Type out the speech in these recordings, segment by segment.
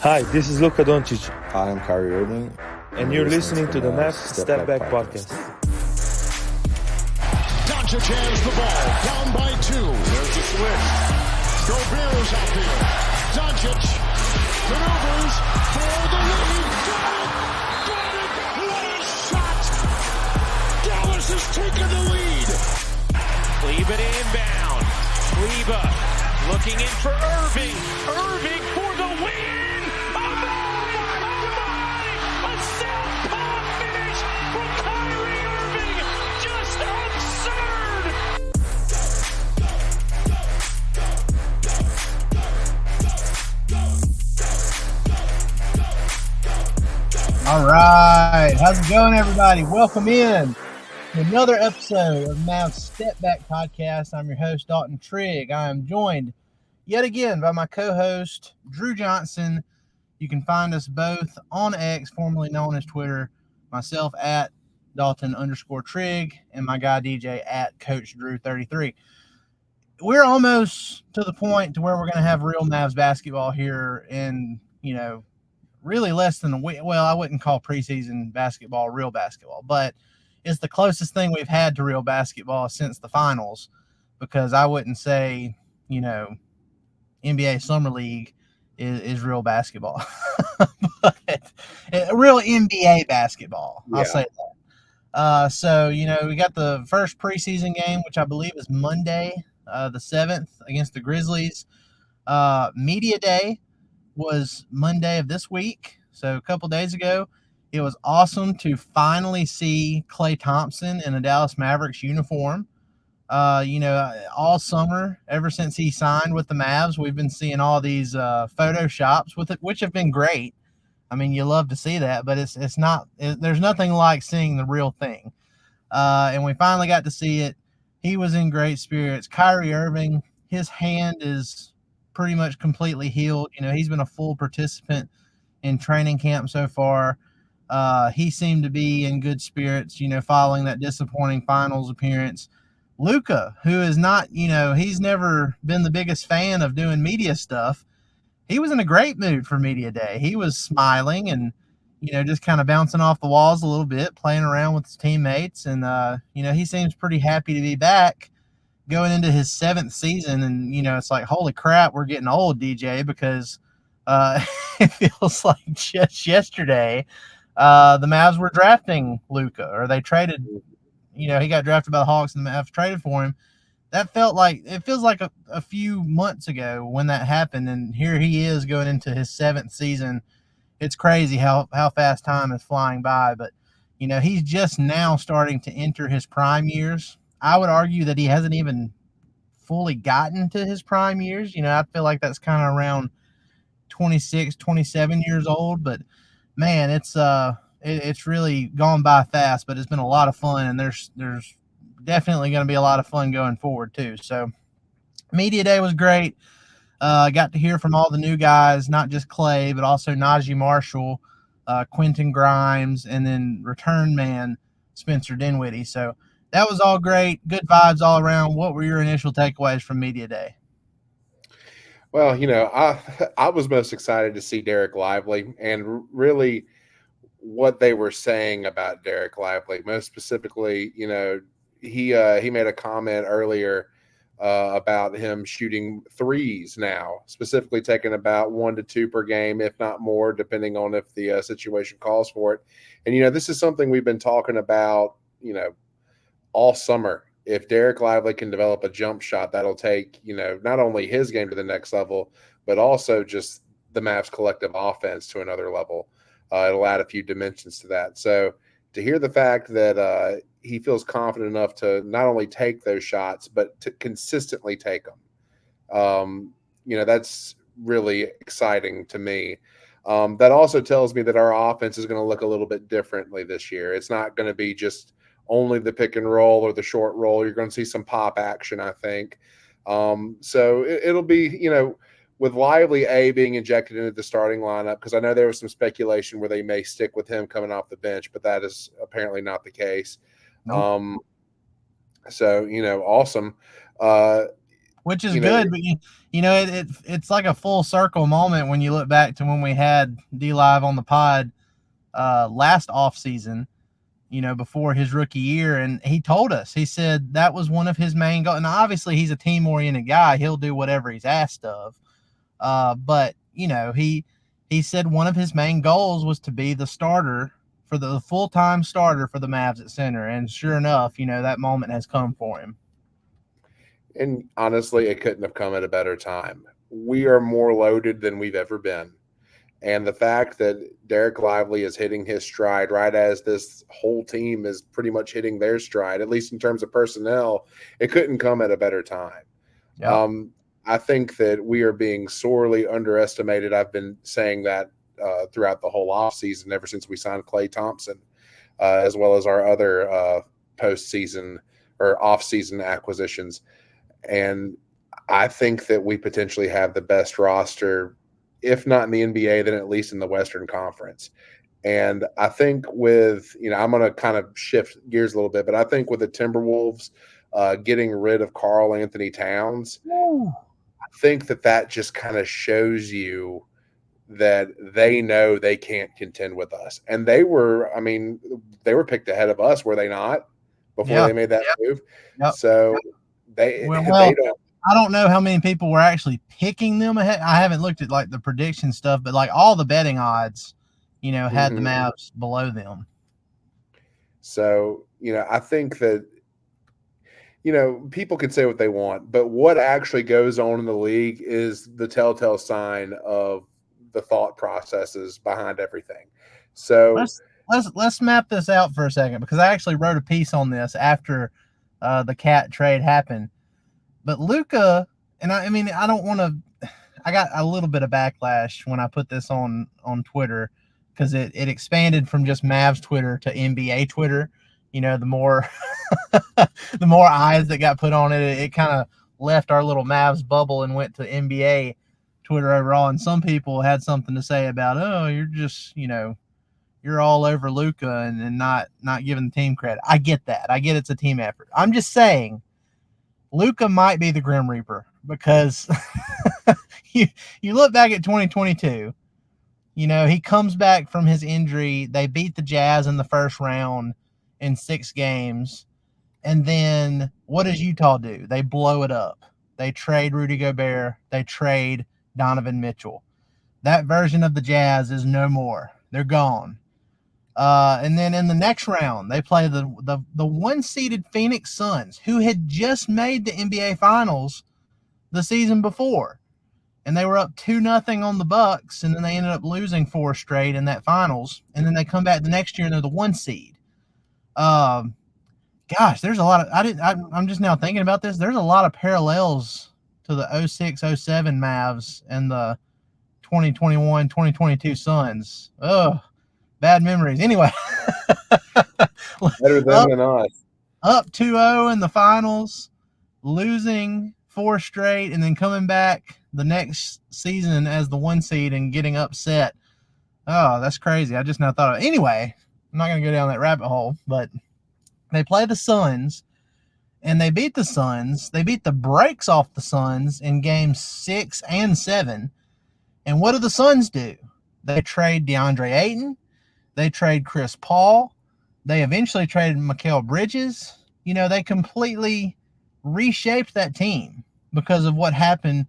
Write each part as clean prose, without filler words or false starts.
Hi, this is Luka Doncic, Hi, I'm Kyrie Irving. and you're listening to the Mavs Step Back Podcast. Doncic has the ball, down by 2. There's the switch. Gobert's out there. Doncic maneuvers for the lead. Got it! What a shot! Dallas has taken the lead. Kleber inbound. Kleber looking in for Irving. Irving for the win! A southpaw finish from Kyrie Irving! Just absurd! All right. How's it going, everybody? Welcome in to another episode of Mavs Step Back Podcast. I'm your host, Dalton Trigg. I am joined yet again by my co-host, Drew Johnson. You can find us both on X, formerly known as Twitter, myself at Dalton_Trigg, and my guy DJ at Coach Drew 33. We're almost to the point to where we're going to have real Mavs basketball here in, really less than a week. Well, I wouldn't call preseason basketball real basketball, but it's the closest thing we've had to real basketball since the finals, because I wouldn't say, NBA Summer League is real basketball, but real NBA basketball. I'll say that. So, we got the first preseason game, which I believe is Monday, the 7th, against the Grizzlies. Media Day was Monday of this week, so a couple days ago. It was awesome to finally see Klay Thompson in a Dallas Mavericks uniform. All summer, ever since he signed with the Mavs, we've been seeing all these photoshops with it, which have been great. I mean, you love to see that, but there's nothing like seeing the real thing. And we finally got to see it. He was in great spirits. Kyrie Irving, his hand is pretty much completely healed. He's been a full participant in training camp so far. He seemed to be in good spirits, following that disappointing finals appearance. Luka, who is not, he's never been the biggest fan of doing media stuff. He was in a great mood for media day. He was smiling and, just kind of bouncing off the walls a little bit, playing around with his teammates. And, he seems pretty happy to be back going into his 7th season. And, it's like, holy crap, we're getting old, DJ, because it feels like just yesterday the Mavs were drafting Luka, or they traded. He got drafted by the Hawks and the Mavs traded for him. It feels like a few months ago when that happened, and here he is going into his 7th season. It's crazy how fast time is flying by, but he's just now starting to enter his prime years. I would argue that he hasn't even fully gotten to his prime years. I feel like that's kind of around 26, 27 years old, but man, it's really gone by fast, but it's been a lot of fun, and there's definitely going to be a lot of fun going forward too. So media day was great. I got to hear from all the new guys, not just Klay, but also Naji Marshall, Quentin Grimes, and then return man Spencer Dinwiddie. So that was all great. Good vibes all around. What were your initial takeaways from media day? Well, I was most excited to see Dereck Lively, and really what they were saying about Dereck Lively. Most specifically, he made a comment earlier about him shooting threes now, specifically taking about 1 to 2 per game, if not more, depending on if the situation calls for it. And, this is something we've been talking about, all summer. If Dereck Lively can develop a jump shot, that'll take, not only his game to the next level, but also just the Mavs collective offense to another level. It'll add a few dimensions to that. So to hear the fact that he feels confident enough to not only take those shots, but to consistently take them, that's really exciting to me. That also tells me that our offense is going to look a little bit differently this year. It's not going to be just only the pick and roll or the short roll. You're going to see some pop action, I think. So it'll be, with Lively being injected into the starting lineup, because I know there was some speculation where they may stick with him coming off the bench, but that is apparently not the case. Nope. So, awesome. which is good. But it's like a full circle moment when you look back to when we had D Live on the pod last off season, before his rookie year, and he told us, he said that was one of his main goals. And obviously he's a team oriented guy; he'll do whatever he's asked of. But he said one of his main goals was to be the starter, for the full-time starter for the Mavs at center. And sure enough, that moment has come for him. And honestly, it couldn't have come at a better time. We are more loaded than we've ever been. And the fact that Dereck Lively is hitting his stride right as this whole team is pretty much hitting their stride, at least in terms of personnel, it couldn't come at a better time. Yep. I think that we are being sorely underestimated. I've been saying that throughout the whole offseason, ever since we signed Klay Thompson, as well as our other postseason or offseason acquisitions. And I think that we potentially have the best roster, if not in the NBA, then at least in the Western Conference. And I think with, I'm going to kind of shift gears a little bit, but I think with the Timberwolves getting rid of Karl Anthony Towns, I think that just kind of shows you that they know they can't contend with us. And they were picked ahead of us, were they not, before they made that move? Yep. So they don't. I don't know how many people were actually picking them ahead. I haven't looked at like the prediction stuff, but like all the betting odds, had the Mavs below them. So, I think that, people can say what they want, but what actually goes on in the league is the telltale sign of the thought processes behind everything. So let's map this out for a second, because I actually wrote a piece on this after the Cat trade happened. But Luka, and I don't want to. I got a little bit of backlash when I put this on Twitter, because it expanded from just Mavs Twitter to NBA Twitter. The more the more eyes that got put on it, it kind of left our little Mavs bubble and went to NBA Twitter overall. And some people had something to say about, oh, you're just you're all over Luka and not giving the team credit. I get that. I get it's a team effort. I'm just saying, Luka might be the Grim Reaper, because you look back at 2022, he comes back from his injury. They beat the Jazz in the first round in 6 games. And then what does Utah do? They blow it up. They trade Rudy Gobert. They trade Donovan Mitchell. That version of the Jazz is no more. They're gone. And then in the next round, they play the one-seeded Phoenix Suns, who had just made the NBA Finals the season before, and they were up 2-0 on the Bucks, and then they ended up losing 4 straight in that Finals, and then they come back the next year and they're the 1 seed. Gosh, there's a lot of I'm just now thinking about this. There's a lot of parallels to the 06-07 Mavs and the 2021-2022 Suns. Oh. Bad memories. Anyway. Better them than us. Up 2-0 in the finals, losing 4 straight, and then coming back the next season as the 1 seed and getting upset. Oh, that's crazy. I just now thought of it. Anyway, I'm not going to go down that rabbit hole, but they play the Suns, and they beat the Suns. They beat the brakes off the Suns in games 6 and 7. And what do the Suns do? They trade DeAndre Ayton. They trade Chris Paul. They eventually traded Mikal Bridges. They completely reshaped that team because of what happened.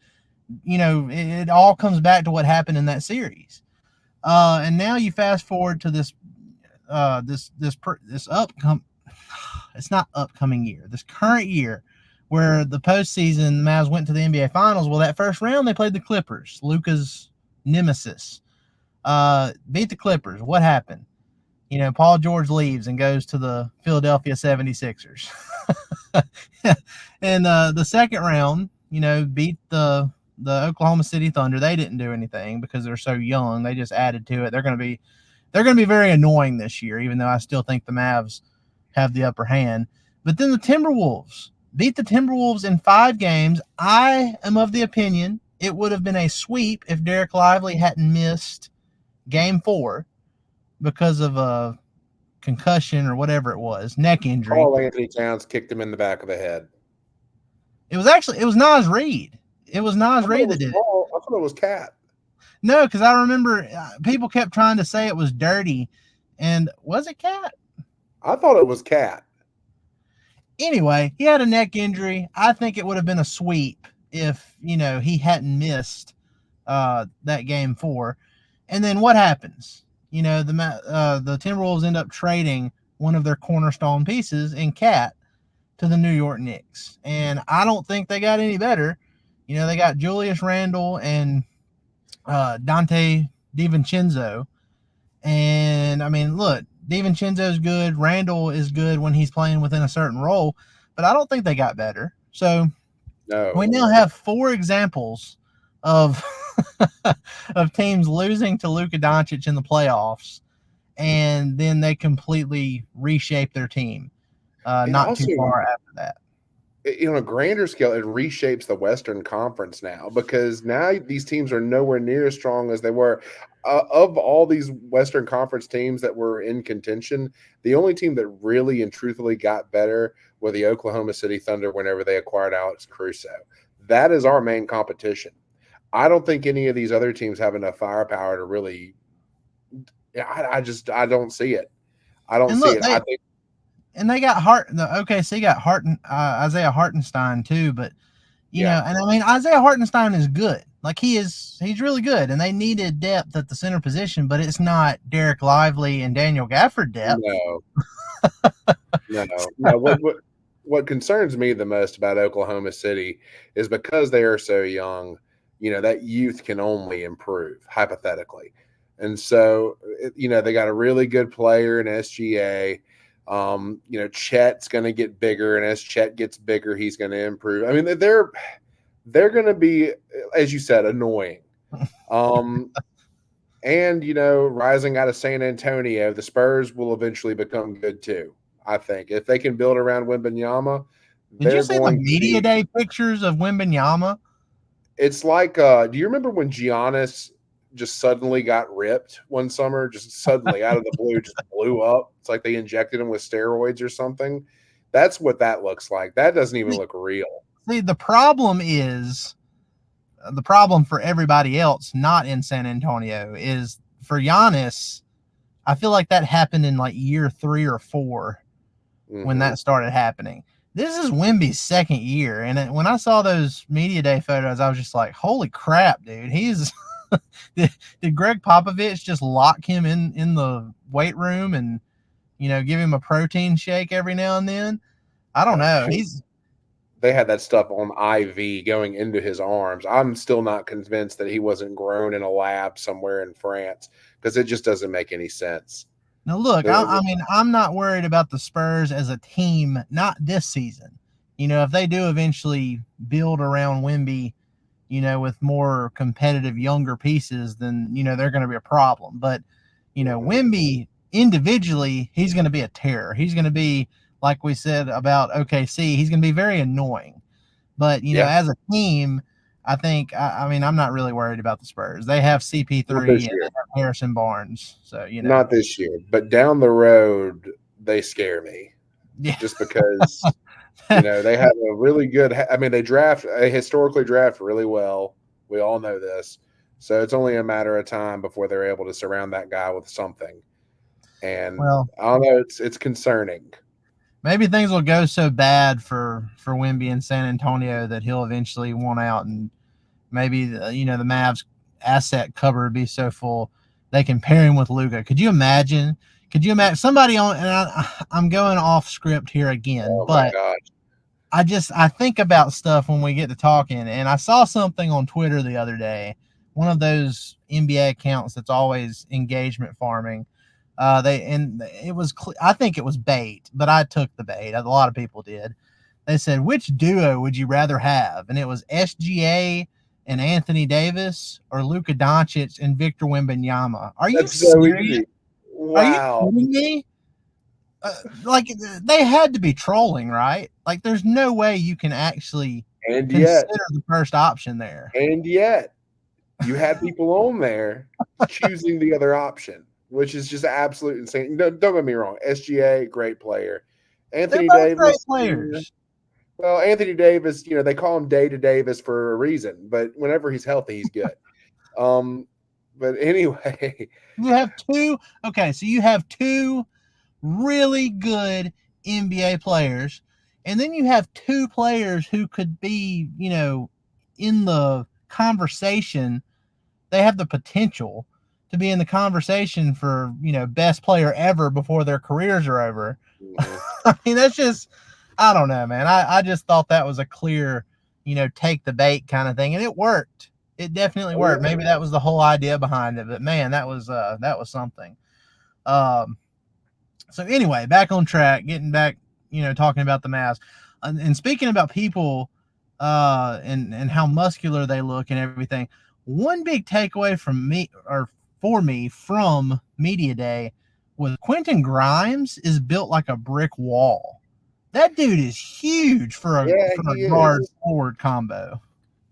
It all comes back to what happened in that series. And now you fast forward to this current year, where the postseason, the Mavs went to the NBA Finals. Well, that first round they played the Clippers, Luka's nemesis. Beat the Clippers. What happened? Paul George leaves and goes to the Philadelphia 76ers. And the second round, beat the Oklahoma City Thunder. They didn't do anything because they're so young. They just added to it. They're going to be very annoying this year, even though I still think the Mavs have the upper hand. But then the Timberwolves beat the Timberwolves in 5 games. I am of the opinion it would have been a sweep if Dereck Lively hadn't missed Game 4 because of a concussion or whatever it was, neck injury. Karl Anthony Towns kicked him in the back of the head. It was Naz Reid. It was Naz Reid that did it. I thought it was Cat. No, because I remember people kept trying to say it was dirty. And was it Cat? I thought it was Cat. Anyway, he had a neck injury. I think it would have been a sweep if, he hadn't missed that game 4. And then what happens? The Timberwolves end up trading one of their cornerstone pieces in Cat to the New York Knicks. And I don't think they got any better. They got Julius Randle and Dante DiVincenzo. And, look, DiVincenzo's good. Randle is good when he's playing within a certain role. But I don't think they got better. So we now have 4 examples of of teams losing to Luka Doncic in the playoffs, and then they completely reshape their team not too far after that. On a grander scale, it reshapes the Western Conference now, because now these teams are nowhere near as strong as they were. Of all these Western Conference teams that were in contention, the only team that really and truthfully got better were the Oklahoma City Thunder whenever they acquired Alex Caruso. That is our main competition. I don't think any of these other teams have enough firepower to really – I don't see it. I don't see it. I think – and they got the OKC got Isaiah Hartenstein too, but Isaiah Hartenstein is good. Like he's really good, and they needed depth at the center position, but it's not Dereck Lively and Daniel Gafford depth. No. What concerns me the most about Oklahoma City is because they are so young, that youth can only improve hypothetically. And so, they got a really good player in SGA. Chet's going to get bigger, and as Chet gets bigger, he's going to improve. They're going to be, as you said, annoying. And, rising out of San Antonio, the Spurs will eventually become good too, I think. If they can build around Wembanyama. Did you see the media day pictures of Wembanyama? It's like, do you remember when Giannis just suddenly got ripped one summer, just suddenly out of the blue, just blew up? It's like they injected him with steroids or something. That's what that looks like. That doesn't even look real. See, the problem for everybody else not in San Antonio is for Giannis. I feel like that happened in like year 3 or 4 when that started happening. This is Wemby's second year, and when I saw those media day photos, I was just like, "Holy crap, dude! He's did Greg Popovich just lock him in the weight room and give him a protein shake every now and then? I don't know. They had that stuff on IV going into his arms. I'm still not convinced that he wasn't grown in a lab somewhere in France, because it just doesn't make any sense. Now, look, I'm not worried about the Spurs as a team, not this season. If they do eventually build around Wemby, with more competitive younger pieces, then, they're going to be a problem. But, Wemby individually, he's going to be a terror. He's going to be, like we said about OKC, he's going to be very annoying. But, as a team, I think, I'm not really worried about the Spurs. They have CP3 and they have Harrison Barnes. So, Not this year, but down the road, they scare me. Yeah. Just because, they have a really good – they historically draft really well. We all know this. So it's only a matter of time before they're able to surround that guy with something. And I don't know, it's concerning. Maybe things will go so bad for Wemby in San Antonio that he'll eventually want out, and maybe the Mavs asset cupboard be so full they can pair him with Luka. Could you imagine somebody on? And I'm going off script here again, but I think about stuff when we get to talking, and I saw something on Twitter the other day, one of those NBA accounts that's always engagement farming. I think it was bait, but I took the bait. A lot of people did. They said, which duo would you rather have? And it was SGA and Anthony Davis, or Luka Doncic and Victor Wembanyama. Are you serious? Wow. Are you kidding me? They had to be trolling, right? Like, there's no way you can actually consider the first option there. And yet, you had people on there choosing the other option, which is just absolute insane. Don't get me wrong. SGA, great player. Anthony Davis, great players. Well, Anthony Davis, they call him Day to Davis for a reason, but whenever he's healthy, he's good. But anyway, You have two. Okay, so you have two really good NBA players, and then you have two players who could be, in the conversation. They have the potential to be in the conversation for, best player ever before their careers are over. I mean, that's just, I don't know, man. I just thought that was a clear, take the bait kind of thing, and it worked. It definitely worked. Maybe that was the whole idea behind it, but man, that was something. So anyway, back on track, getting back, talking about the Mavs, and speaking about people, and how muscular they look and everything. One big takeaway for me from Media Day was Quentin Grimes is built like a brick wall. That dude is huge for a guard forward combo.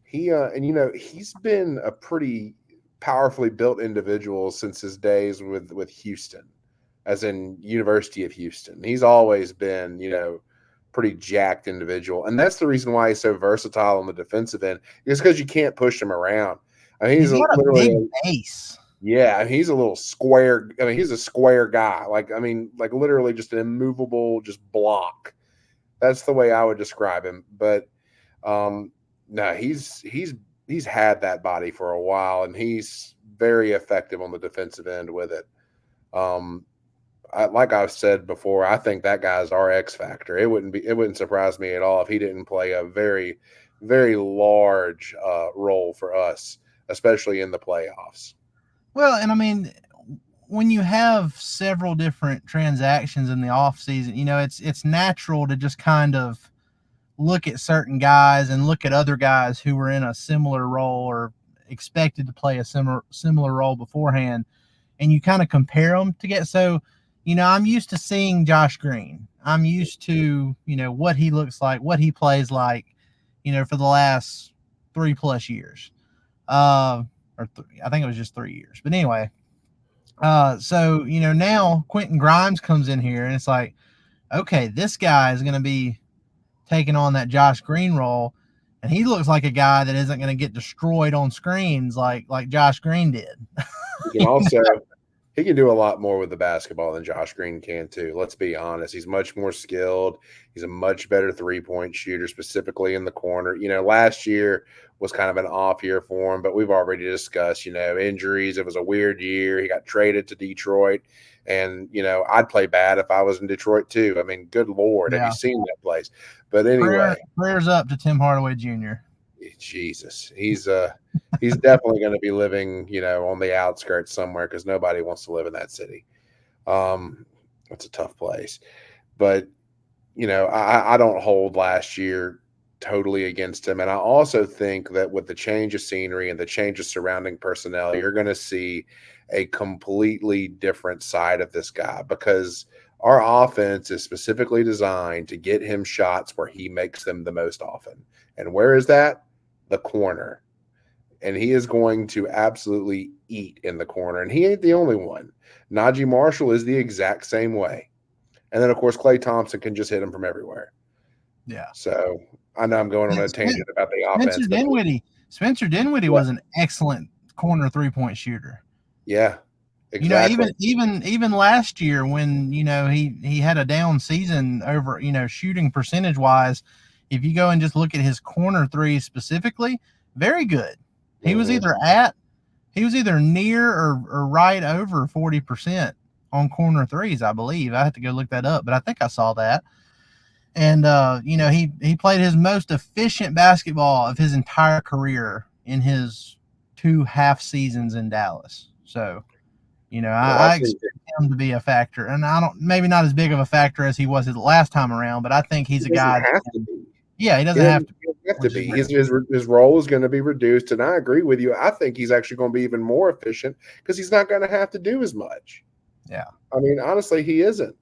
He's been a pretty powerfully built individual since his days with Houston, as in University of Houston. He's always been, pretty jacked individual. And that's the reason why he's so versatile on the defensive end, is because you can't push him around. I mean, he's got a big base. Yeah, and he's a little square. I mean, he's a square guy. Like literally just an immovable just block. That's the way I would describe him. But no, he's had that body for a while, and he's very effective on the defensive end with it. Like I've said before, I think that guy's our X factor. It wouldn't surprise me at all if he didn't play a very, very large role for us, especially in the playoffs. Well, and I mean, when you have several different transactions in the offseason, it's natural to just kind of look at certain guys and look at other guys who were in a similar role or expected to play a similar role beforehand, and you kind of compare them to get. So, I'm used to seeing Josh Green. I'm used to, what he looks like, what he plays like, for the last 3+ years. I think it was just 3 years. But anyway, so, now Quentin Grimes comes in here, and it's like, okay, this guy is going to be taking on that Josh Green role, and he looks like a guy that isn't going to get destroyed on screens like Josh Green did. He can do a lot more with the basketball than Josh Green can too. Let's be honest. He's much more skilled. He's a much better 3-point shooter, specifically in the corner. Last year was kind of an off year for him, but we've already discussed, injuries. It was a weird year. He got traded to Detroit, and, I'd play bad if I was in Detroit too. I mean, good Lord, Have you seen that place? But anyway. Prayers up to Tim Hardaway Jr. Jesus, he's definitely going to be living, on the outskirts somewhere, because nobody wants to live in that city. It's a tough place, but I don't hold last year totally against him, and I also think that with the change of scenery and the change of surrounding personnel, you're going to see a completely different side of this guy, because our offense is specifically designed to get him shots where he makes them the most often. And where is that? The corner. And he is going to absolutely eat in the corner. And he ain't the only one. Naji Marshall is the exact same way. And then, of course, Klay Thompson can just hit him from everywhere. Yeah. So I know I'm going on a tangent about the offense. Spencer Dinwiddie was an excellent corner 3-point shooter. Yeah. Exactly. Even last year when, he had a down season over, shooting percentage wise, if you go and just look at his corner three specifically, very good. He was either near or right over 40% on corner threes, I believe. I have to go look that up, but I think I saw that. And, he played his most efficient basketball of his entire career in his 2 half seasons in Dallas. So, I expect him to be a factor, and maybe not as big of a factor as he was the last time around, but I think he's a guy. Yeah, he doesn't have to be. His role is going to be reduced, and I agree with you. I think he's actually going to be even more efficient because he's not going to have to do as much. Yeah. I mean, honestly, he isn't.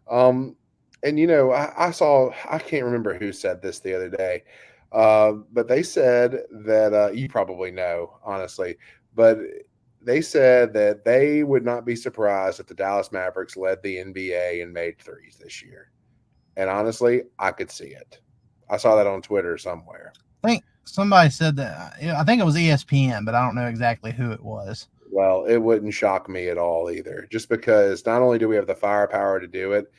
And, I can't remember who said this the other day, but they said that you probably know, honestly, but they said that they would not be surprised if the Dallas Mavericks led the NBA and made threes this year. And honestly, I could see it. I saw that on Twitter somewhere. I think somebody said that. I think it was ESPN, but I don't know exactly who it was. Well, it wouldn't shock me at all either, just because not only do we have the firepower to do it,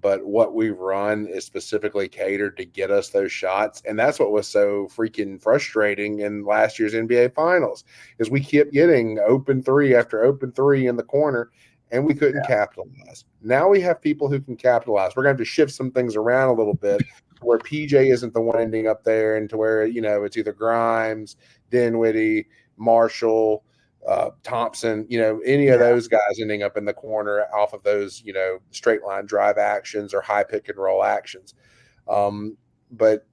but what we run is specifically catered to get us those shots. And that's what was so freaking frustrating in last year's NBA Finals, is we kept getting open three after open three in the corner, and we couldn't capitalize. Now we have people who can capitalize. We're going to have to shift some things around a little bit where PJ isn't the one ending up there, and to where, you know, it's either Grimes, Dinwiddie, Marshall, Thompson, you know, any of those guys ending up in the corner off of those, you know, straight line drive actions or high pick and roll actions. But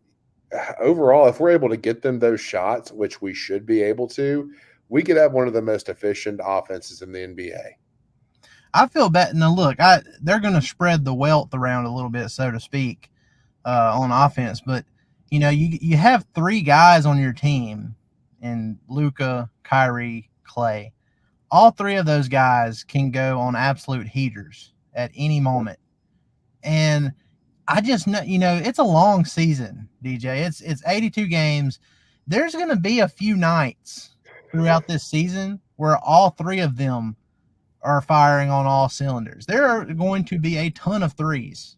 overall, if we're able to get them those shots, which we should be able to, we could have one of the most efficient offenses in the NBA. I feel bad. Now, look, they're going to spread the wealth around a little bit, so to speak, on offense. But, you know, you have three guys on your team in Luka, Kyrie, Klay. All three of those guys can go on absolute heaters at any moment. And I just know, you know, it's a long season, DJ. It's 82 games. There's going to be a few nights throughout this season where all three of them are firing on all cylinders. There are going to be a ton of threes.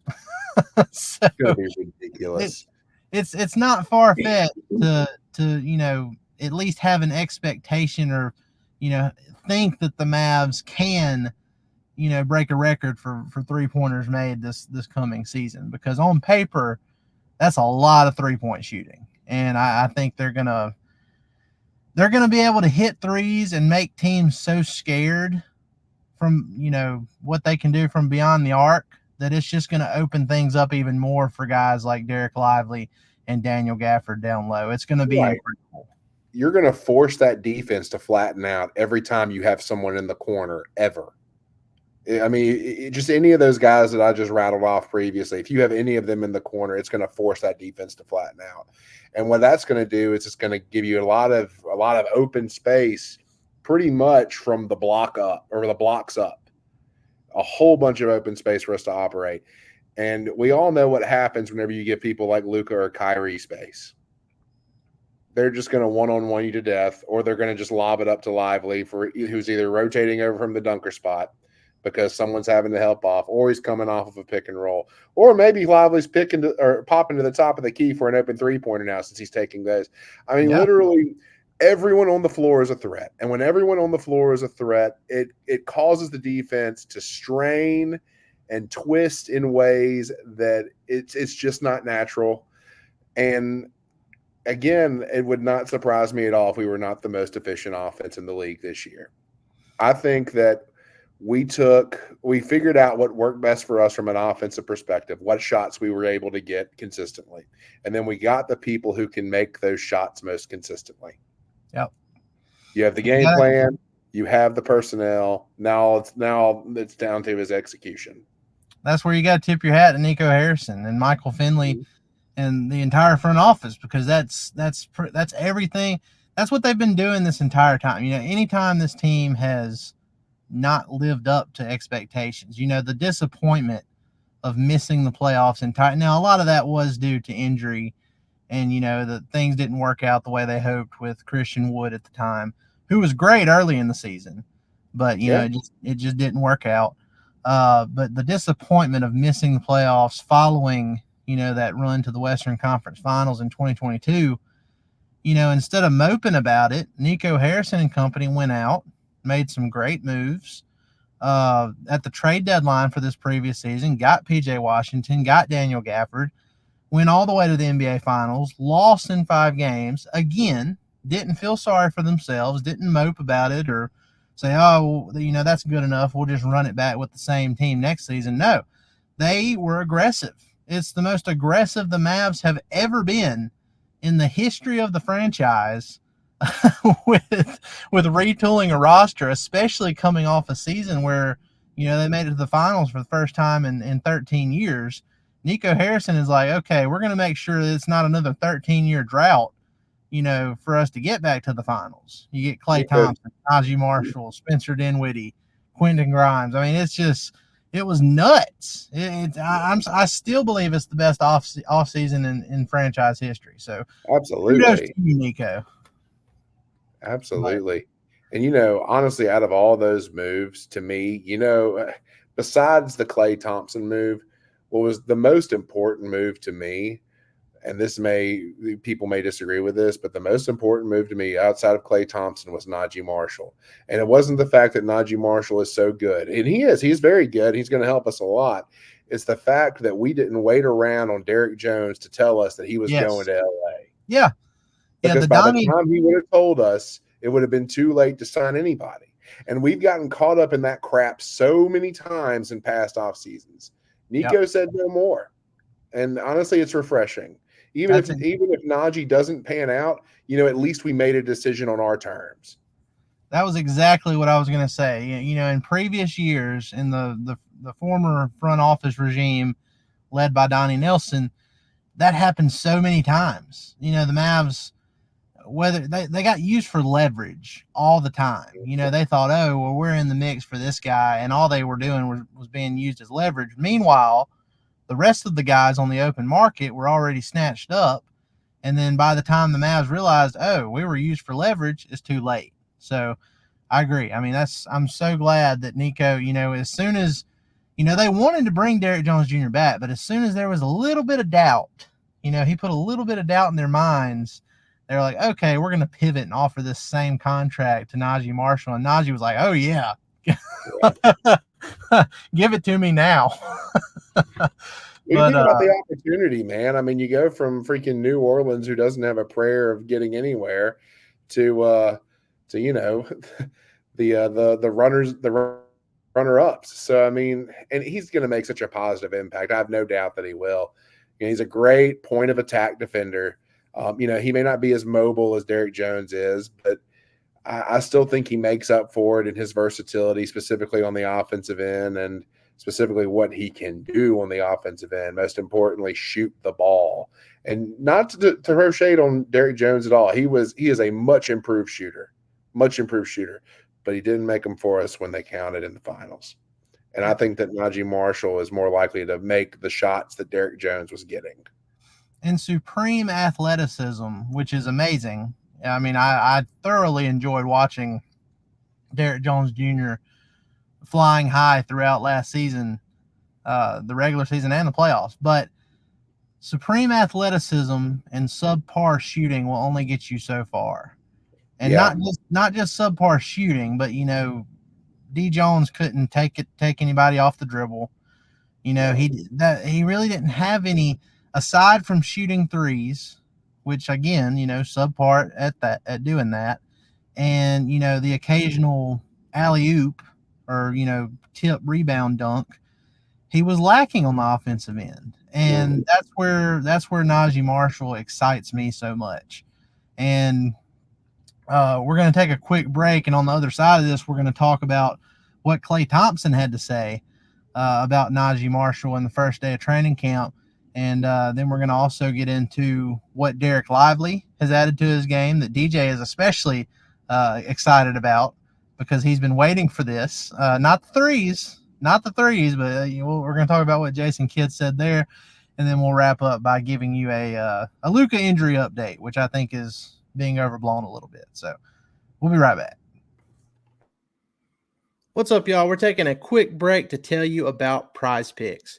So It's going to be ridiculous. It's not far-fetched to, you know, at least have an expectation or, you know, think that the Mavs can, you know, break a record for three-pointers made this coming season, because on paper, that's a lot of three-point shooting. And I think they're gonna be able to hit threes and make teams so scared from, you know, what they can do from beyond the arc that it's just going to open things up even more for guys like Dereck Lively and Daniel Gafford down low. It's going to be incredible. You're going to force that defense to flatten out every time you have someone in the corner ever. I mean, just any of those guys that I just rattled off previously, if you have any of them in the corner, it's going to force that defense to flatten out. And what that's going to do is it's going to give you a lot of open space pretty much from the block up or the blocks up. A whole bunch of open space for us to operate. And we all know what happens whenever you give people like Luka or Kyrie space. They're just going to one-on-one you to death, or they're going to just lob it up to Lively, who's either rotating over from the dunker spot because someone's having to help off, or he's coming off of a pick and roll. Or maybe Lively's popping to the top of the key for an open three-pointer now since he's taking those. I mean, literally everyone on the floor is a threat. And when everyone on the floor is a threat, it causes the defense to strain and twist in ways that it's just not natural. And again, it would not surprise me at all if we were not the most efficient offense in the league this year. I think that we figured out what worked best for us from an offensive perspective, what shots we were able to get consistently. And then we got the people who can make those shots most consistently. Yep. You have the game plan, you have the personnel. Now it's down to his execution. That's where you got to tip your hat to Nico Harrison and Michael Finley and the entire front office, because that's everything. That's what they've been doing this entire time. You know, anytime this team has not lived up to expectations, you know, the disappointment of missing the playoffs now, a lot of that was due to injury, and, you know, that things didn't work out the way they hoped with Christian Wood at the time, who was great early in the season, but, you know, it just didn't work out. But the disappointment of missing the playoffs following, you know, that run to the Western Conference Finals in 2022, you know, instead of moping about it, Nico Harrison and company went out, made some great moves at the trade deadline for this previous season, got PJ Washington, got Daniel Gafford, went all the way to the NBA Finals, lost in 5 games, again, didn't feel sorry for themselves, didn't mope about it or say, oh, you know, that's good enough, we'll just run it back with the same team next season. No, they were aggressive. It's the most aggressive the Mavs have ever been in the history of the franchise with retooling a roster, especially coming off a season where, you know, they made it to the finals for the first time in 13 years. Nico Harrison is like, okay, we're going to make sure that it's not another 13-year drought, you know, for us to get back to the finals. You get Klay Thompson, Naji Marshall, Spencer Dinwiddie, Quentin Grimes. I mean, it's It was nuts. I still believe it's the best off season in franchise history. So kudos to Absolutely. you, Nico. Absolutely. And, honestly, out of all those moves, to me, besides the Klay Thompson move, what was the most important move to me, and people may disagree with this, but the most important move to me outside of Klay Thompson was Naji Marshall. And it wasn't the fact that Naji Marshall is so good. And he's very good. He's going to help us a lot. It's the fact that we didn't wait around on Derrick Jones to tell us that he was going to LA. Yeah. Because by the time he would have told us, it would have been too late to sign anybody. And we've gotten caught up in that crap so many times in past off seasons. Nico said no more. And honestly, it's refreshing. Even if Naji doesn't pan out, at least we made a decision on our terms. That was exactly what I was going to say. In previous years, in the former front office regime led by Donnie Nelson, that happened so many times. The Mavs, whether they got used for leverage all the time. They thought, oh, well, we're in the mix for this guy, and all they were doing was being used as leverage. Meanwhile, the rest of the guys on the open market were already snatched up, and then by the time the Mavs realized, oh, we were used for leverage, it's too late. So I agree. I mean, I'm so glad that Nico, as soon as, they wanted to bring Dereck Jones Jr. back, but as soon as there was a little bit of doubt, he put a little bit of doubt in their minds. They're like, okay, we're going to pivot and offer this same contract to Naji Marshall. And Naji was like, oh, yeah. Give it to me now. You think about the opportunity, man. I mean, you go from freaking New Orleans, who doesn't have a prayer of getting anywhere, to the runner-ups. So I mean, and he's going to make such a positive impact. I have no doubt that he will. He's a great point of attack defender. He may not be as mobile as Dereck Jones is, but I still think he makes up for it in his versatility, specifically on the offensive end, and specifically what he can do on the offensive end. Most importantly, shoot the ball. And not to throw shade on Dereck Jones at all. He is a much improved shooter, but he didn't make them for us when they counted in the finals. And I think that Naji Marshall is more likely to make the shots that Dereck Jones was getting. And supreme athleticism, which is amazing. I mean, I thoroughly enjoyed watching Dereck Jones Jr. flying high throughout last season, the regular season and the playoffs. But supreme athleticism and subpar shooting will only get you so far. And not just subpar shooting, but D Jones couldn't take anybody off the dribble. He really didn't have any aside from shooting threes, which again, subpar at doing that, and the occasional alley-oop or tip rebound dunk, he was lacking on the offensive end. And that's where Naji Marshall excites me so much. And we're going to take a quick break, and on the other side of this, we're going to talk about what Klay Thompson had to say about Naji Marshall in the first day of training camp. And then we're going to also get into what Dereck Lively has added to his game that DJ is especially excited about because he's been waiting for this. Not the threes, but we're going to talk about what Jason Kidd said there. And then we'll wrap up by giving you a Luka injury update, which I think is being overblown a little bit. So we'll be right back. What's up, y'all? We're taking a quick break to tell you about Prize Picks.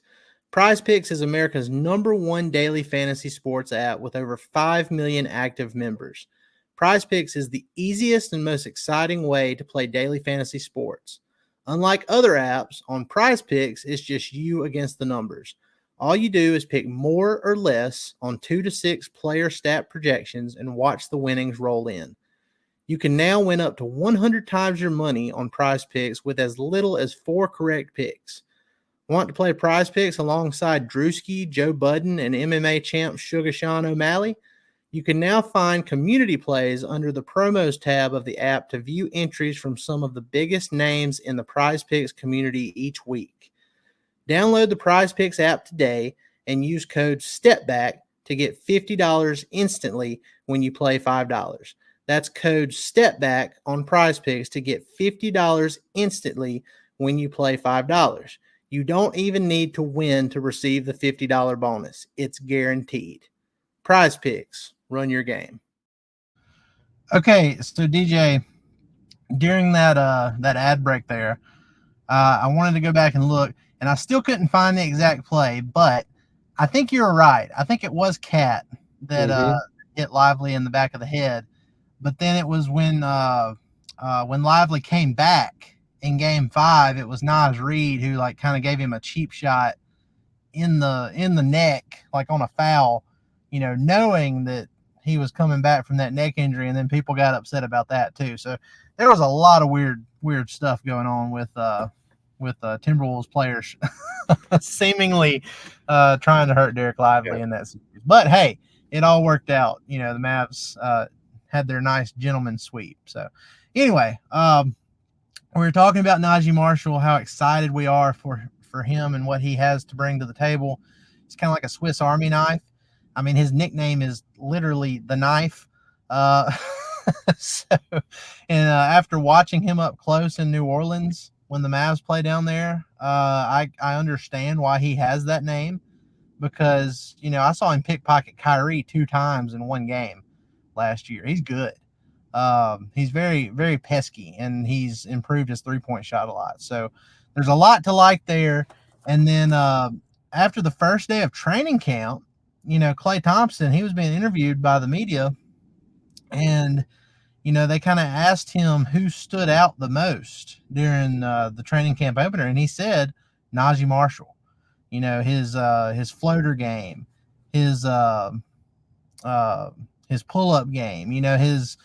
Prize Picks is America's #1 daily fantasy sports app with over 5 million active members. Prize Picks is the easiest and most exciting way to play daily fantasy sports. Unlike other apps, on Prize Picks, it's just you against the numbers. All you do is pick more or less on 2 to 6 player stat projections and watch the winnings roll in. You can now win up to 100 times your money on Prize Picks with as little as 4 correct picks. Want to play Prize Picks alongside Drewski, Joe Budden, and MMA champ Sugar Sean O'Malley? You can now find community plays under the promos tab of the app to view entries from some of the biggest names in the Prize Picks community each week. Download the Prize Picks app today and use code STEPBACK to get $50 instantly when you play $5. That's code STEPBACK on Prize Picks to get $50 instantly when you play $5. You don't even need to win to receive the $50 bonus. It's guaranteed. Prize Picks, run your game. Okay, so DJ, during that ad break there, I wanted to go back and look, and I still couldn't find the exact play, but I think you're right. I think it was Cat that hit Lively in the back of the head, but then it was when Lively came back in Game 5, it was Naj Reid who like kind of gave him a cheap shot in the neck, like on a foul, knowing that he was coming back from that neck injury, and then people got upset about that too. So there was a lot of weird stuff going on with Timberwolves players seemingly trying to hurt Dereck Lively in that series. But hey, it all worked out. The Mavs had their nice gentleman sweep. So anyway, we were talking about Naji Marshall, how excited we are for him and what he has to bring to the table. It's kind of like a Swiss Army knife. I mean, his nickname is literally the knife. After watching him up close in New Orleans when the Mavs play down there, I understand why he has that name, because I saw him pickpocket Kyrie 2 times in one game last year. He's good. He's very, very pesky, and he's improved his 3-point shot a lot. So there's a lot to like there. And then after the first day of training camp, Klay Thompson, he was being interviewed by the media, and they kind of asked him who stood out the most during the training camp opener, and he said Naji Marshall. His floater game, his pull-up game, his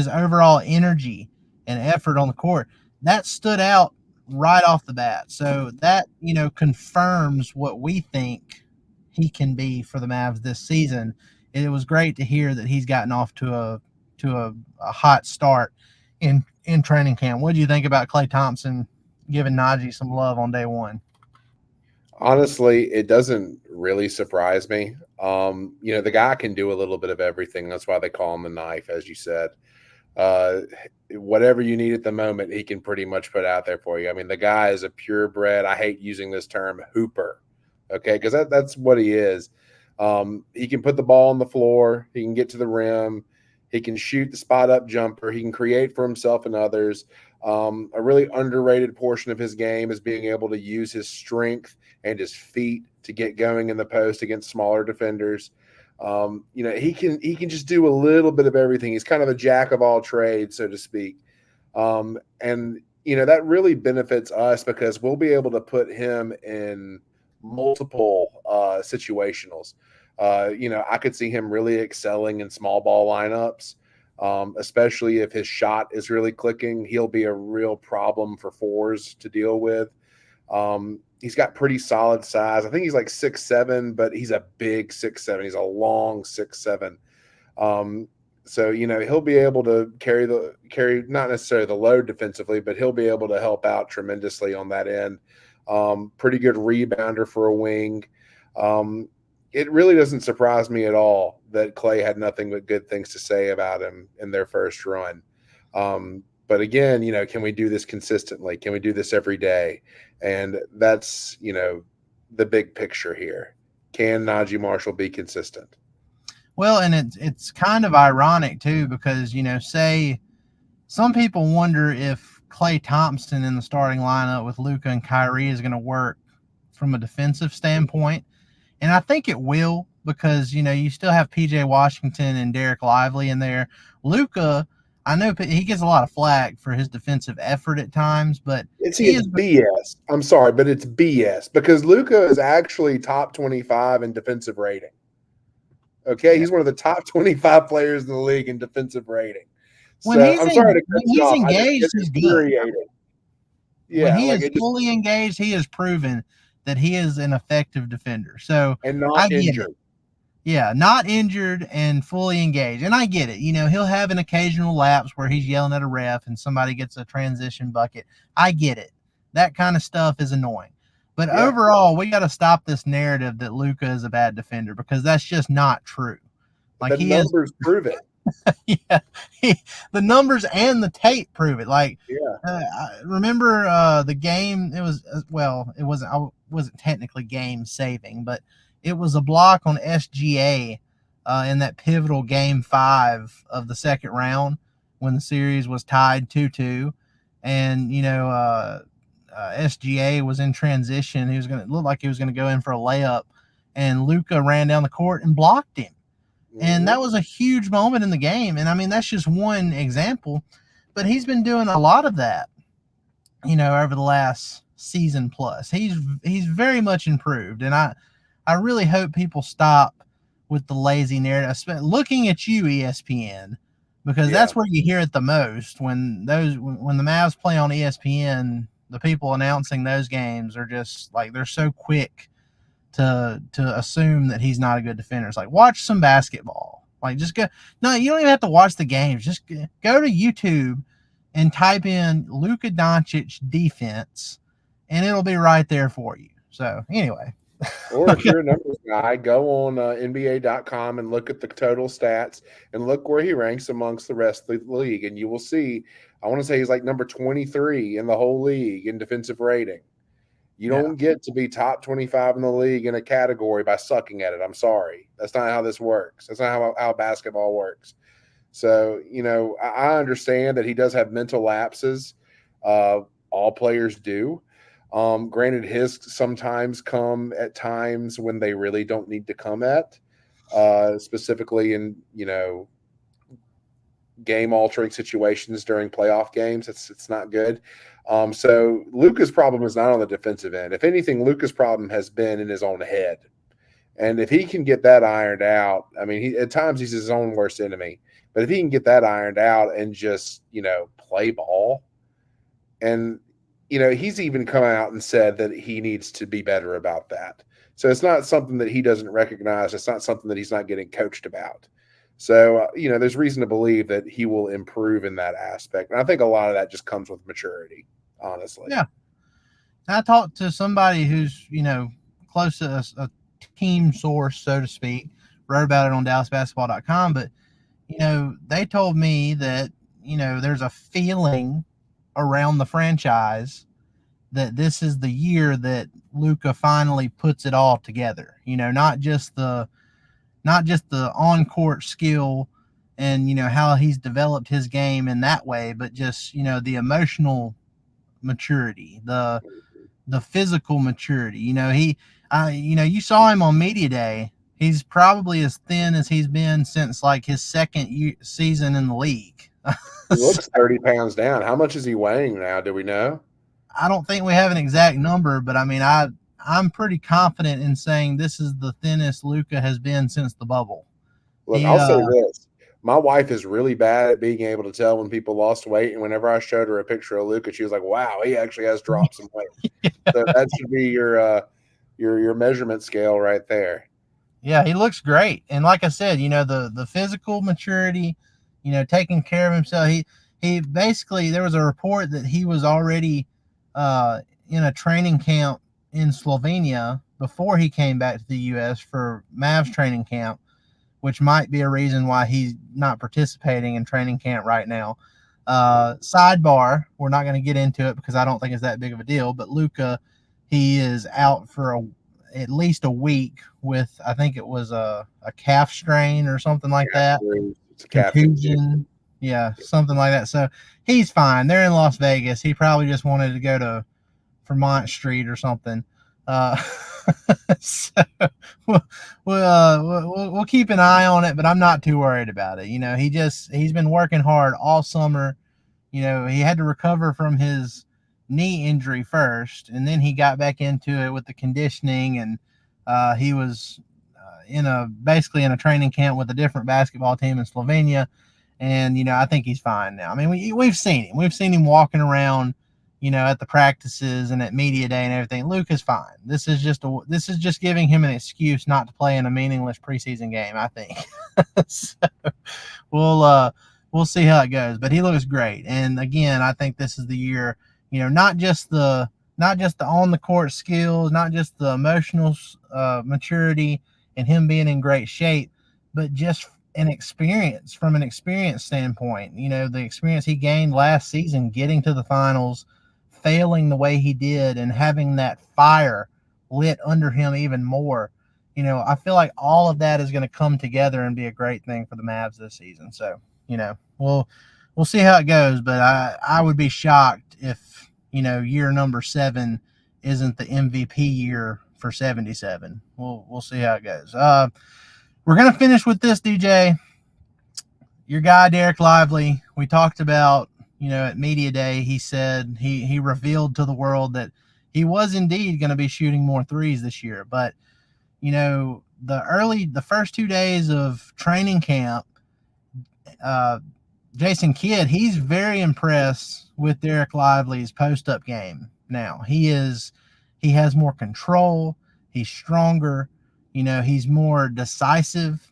overall energy and effort on the court, that stood out right off the bat. So that confirms what we think he can be for the Mavs this season. It was great to hear that he's gotten off to a hot start in training camp. What do you think about Klay Thompson giving Naji some love on day one? Honestly, it doesn't really surprise me. The guy can do a little bit of everything. That's why they call him the knife, as you said. Whatever you need at the moment, he can pretty much put out there for you. I mean, the guy is a purebred, I hate using this term, hooper. Okay, because that's what he is. He can put the ball on the floor. He can get to the rim. He can shoot the spot-up jumper. He can create for himself and others. A really underrated portion of his game is being able to use his strength and his feet to get going in the post against smaller defenders. He can just do a little bit of everything. He's kind of a jack of all trades, so to speak. That really benefits us because we'll be able to put him in multiple situationals. I could see him really excelling in small ball lineups, especially if his shot is really clicking. He'll be a real problem for fours to deal with. He's got pretty solid size. I think he's like 6'7", but he's a big 6'7". He's a long 6'7". So he'll be able to carry not necessarily the load defensively, but he'll be able to help out tremendously on that end. Pretty good rebounder for a wing. It really doesn't surprise me at all that Klay had nothing but good things to say about him in their first run. But again, can we do this consistently? Can we do this every day? And that's, the big picture here. Can Naji Marshall be consistent? Well, and it's kind of ironic too, because, say some people wonder if Klay Thompson in the starting lineup with Luka and Kyrie is going to work from a defensive standpoint. And I think it will, because, you still have PJ Washington and Dereck Lively in there. Luka, I know he gets a lot of flack for his defensive effort at times, but it's BS. I'm sorry, but it's BS because Luka is actually top 25 in defensive rating. Okay, he's one of the top 25 players in the league in defensive rating. When he's engaged, he's good. Yeah, when he is fully engaged, he has proven that he is an effective defender. So and not injured. Yeah, not injured and fully engaged. And I get it. He'll have an occasional lapse where he's yelling at a ref and somebody gets a transition bucket. I get it. That kind of stuff is annoying. But overall, we got to stop this narrative that Luka is a bad defender, because that's just not true. The numbers prove it. Yeah, the numbers and the tape prove it. Like, Yeah. I remember the game. It was it wasn't. I wasn't technically game saving, but it was a block on SGA in that pivotal game 5 of the second round when the series was tied 2-2, and SGA was in transition. He was going to look like he was going to go in for a layup, and Luka ran down the court and blocked him. And that was a huge moment in the game. And I mean, that's just one example, but he's been doing a lot of that, over the last season plus. He's very much improved. And I really hope people stop with the lazy narrative. Looking at you, ESPN, because that's where you hear it the most. When the Mavs play on ESPN, the people announcing those games are just like, they're so quick to assume that he's not a good defender. It's like, watch some basketball. Like, just go. No, you don't even have to watch the games. Just go to YouTube and type in Luka Doncic defense, and it'll be right there for you. So anyway. Or if you're a numbers guy, go on NBA.com and look at the total stats and look where he ranks amongst the rest of the league, and you will see, I want to say he's like number 23 in the whole league in defensive rating. You don't get to be top 25 in the league in a category by sucking at it. I'm sorry. That's not how this works. That's not how basketball works. So, I understand that he does have mental lapses. All players do. Granted, his sometimes come at times when they really don't need to come at, specifically in, game-altering situations during playoff games. It's not good. So Luka's problem is not on the defensive end. If anything, Luka's problem has been in his own head. And if he can get that ironed out, I mean, at times he's his own worst enemy. But if he can get that ironed out and just, play ball, and, he's even come out and said that he needs to be better about that. So it's not something that he doesn't recognize. It's not something that he's not getting coached about. So, there's reason to believe that he will improve in that aspect. And I think a lot of that just comes with maturity, honestly. Yeah. I talked to somebody who's, close to a team source, so to speak, wrote about it on DallasBasketball.com. But, they told me that, there's a feeling around the franchise that this is the year that Luka finally puts it all together. Not just the on-court skill and, how he's developed his game in that way, but just, the emotional maturity, the physical maturity. You saw him on media day. He's probably as thin as he's been since like his second season in the league. He looks 30 pounds down. How much is he weighing now? Do we know? I don't think we have an exact number, but I mean, I'm pretty confident in saying this is the thinnest Luka has been since the bubble. Look, I'll say this. My wife is really bad at being able to tell when people lost weight, and whenever I showed her a picture of Luka, she was like, wow, he actually has dropped some weight. So that should be your measurement scale right there. Yeah, he looks great. And like I said, the physical maturity, taking care of himself. He basically, there was a report that he was already in a training camp in Slovenia before he came back to the U.S. for Mavs training camp, which might be a reason why he's not participating in training camp right now. Sidebar, we're not going to get into it because I don't think it's that big of a deal, but Luka, he is out for at least a week with, I think it was a calf strain or something like that. It's a calf contusion. Yeah, something like that. So he's fine. They're in Las Vegas. He probably just wanted to go to Vermont Street or something. So we'll keep an eye on it, but I'm not too worried about it. He's been working hard all summer. He had to recover from his knee injury first, and then he got back into it with the conditioning, and he was basically in a training camp with a different basketball team in Slovenia. And, I think he's fine now. I mean, we've seen him. We've seen him walking around, at the practices and at media day and everything. Luka's fine. This is just giving him an excuse not to play in a meaningless preseason game, I think. So we'll see how it goes. But he looks great. And again, I think this is the year, not just the on the court skills, not just the emotional maturity and him being in great shape, but just an experience from an experience standpoint. You know, the experience he gained last season, getting to the finals, failing the way he did, and having that fire lit under him even more. You know, I feel like all of that is going to come together and be a great thing for the Mavs this season. So, you know, we'll see how it goes, but I would be shocked if, you know, year number 7 isn't the MVP year for 77. We'll see how it goes. We're going to finish with this, DJ. Your guy, Dereck Lively, we talked about, you know, at Media Day, he said he revealed to the world that he was indeed going to be shooting more threes this year. But, you know, the first 2 days of training camp, Jason Kidd, he's very impressed with Dereck Lively's post-up game now. He has more control. He's stronger. You know, he's more decisive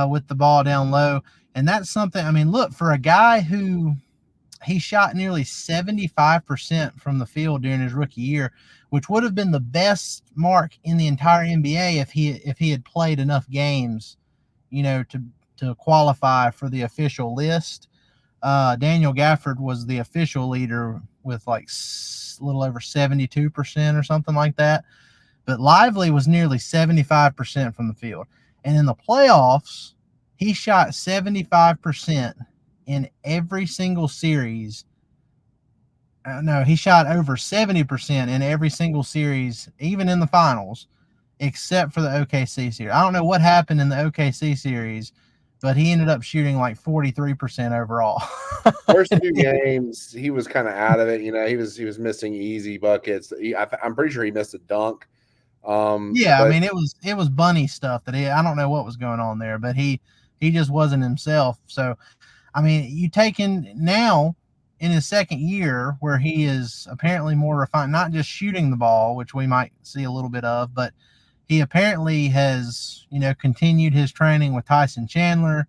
with the ball down low. And that's something, I mean, look, for a guy who he shot nearly 75% from the field during his rookie year, which would have been the best mark in the entire NBA if he had played enough games, you know, to qualify for the official list. Daniel Gafford was the official leader with like a little over 72% or something like that. But Lively was nearly 75% from the field. And in the playoffs, he shot 75% in every single series. No, he shot over 70% in every single series, even in the finals, except for the OKC series. I don't know what happened in the OKC series, but he ended up shooting like 43% overall. First 2 games, he was kind of out of it. You know, he was missing easy buckets. I'm pretty sure he missed a dunk. Yeah, I mean, it was bunny stuff that I don't know what was going on there, but he just wasn't himself. So, I mean, you take in now in his second year where he is apparently more refined, not just shooting the ball, which we might see a little bit of, but he apparently has, you know, continued his training with Tyson Chandler